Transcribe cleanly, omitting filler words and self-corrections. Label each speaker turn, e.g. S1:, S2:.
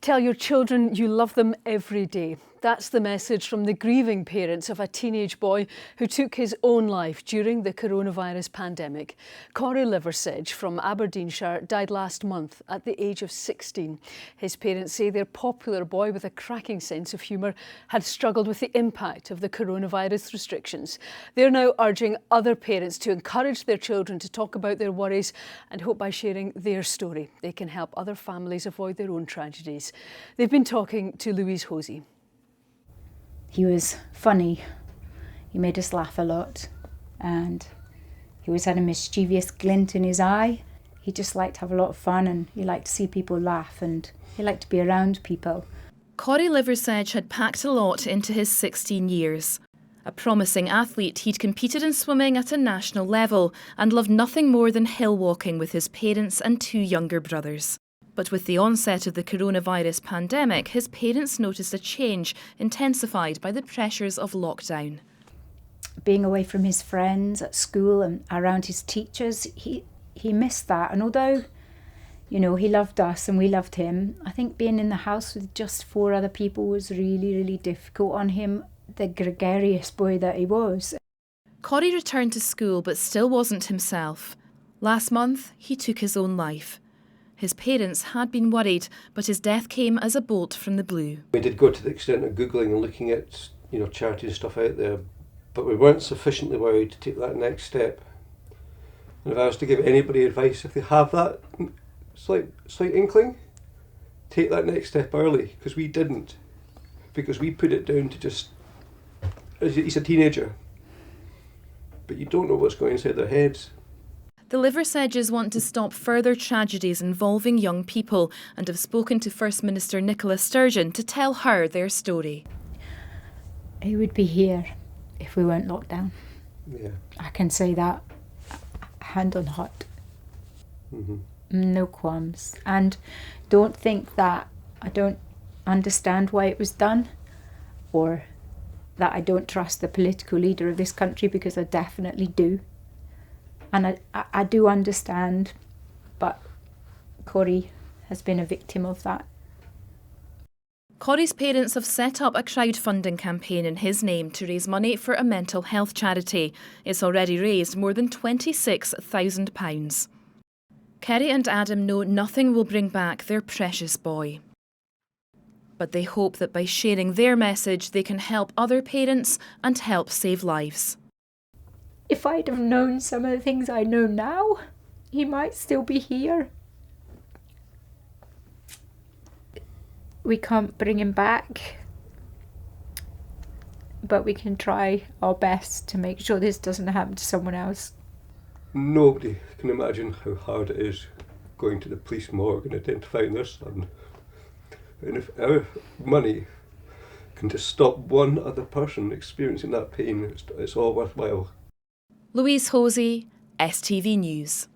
S1: Tell your children you love them every day. That's the message from the grieving parents of a teenage boy who took his own life during the coronavirus pandemic. Corey Liversedge from Aberdeenshire died last month at the age of 16. His parents say their popular boy with a cracking sense of humour had struggled with the impact of the coronavirus restrictions. They're now urging other parents to encourage their children to talk about their worries and hope by sharing their story they can help other families avoid their own tragedies. They've been talking to Liversedge.
S2: He was funny, he made us laugh a lot, and he always had a mischievous glint in his eye. He just liked to have a lot of fun, and he liked to see people laugh, and he liked to be around people.
S3: Corey Liversedge had packed a lot into his 16 years. A promising athlete, he'd competed in swimming at a national level and loved nothing more than hill walking with his parents and two younger brothers. But with the onset of the coronavirus pandemic, his parents noticed a change intensified by the pressures of lockdown.
S2: Being away from his friends at school and around his teachers, he missed that. And although, he loved us and we loved him, I think being in the house with just 4 other people was really, really difficult on him, the gregarious boy that he was.
S3: Corey returned to school but still wasn't himself. Last month, he took his own life. His parents had been worried, but his death came as a bolt from the blue.
S4: We did go to the extent of Googling and looking at, charity and stuff out there, but we weren't sufficiently worried to take that next step. And if I was to give anybody advice, if they have that slight inkling, take that next step early, because we didn't. Because we put it down to just, he's a teenager, but you don't know what's going inside their heads.
S3: The Liversedges want to stop further tragedies involving young people and have spoken to First Minister Nicola Sturgeon to tell her their story.
S2: He would be here if we weren't locked down.
S4: Yeah.
S2: I can say that, hand on heart.
S4: Mm-hmm.
S2: No qualms. And don't think that I don't understand why it was done, or that I don't trust the political leader of this country, because I definitely do. And I do understand, but Corey has been a victim of that.
S3: Corey's parents have set up a crowdfunding campaign in his name to raise money for a mental health charity. It's already raised more than £26,000. Kerry and Adam know nothing will bring back their precious boy. But they hope that by sharing their message, they can help other parents and help save lives.
S2: If I'd have known some of the things I know now, he might still be here. We can't bring him back, but we can try our best to make sure this doesn't happen to someone else.
S4: Nobody can imagine how hard it is going to the police morgue and identifying their son. And if our money can just stop one other person experiencing that pain, it's all worthwhile.
S3: Liversedge, STV News.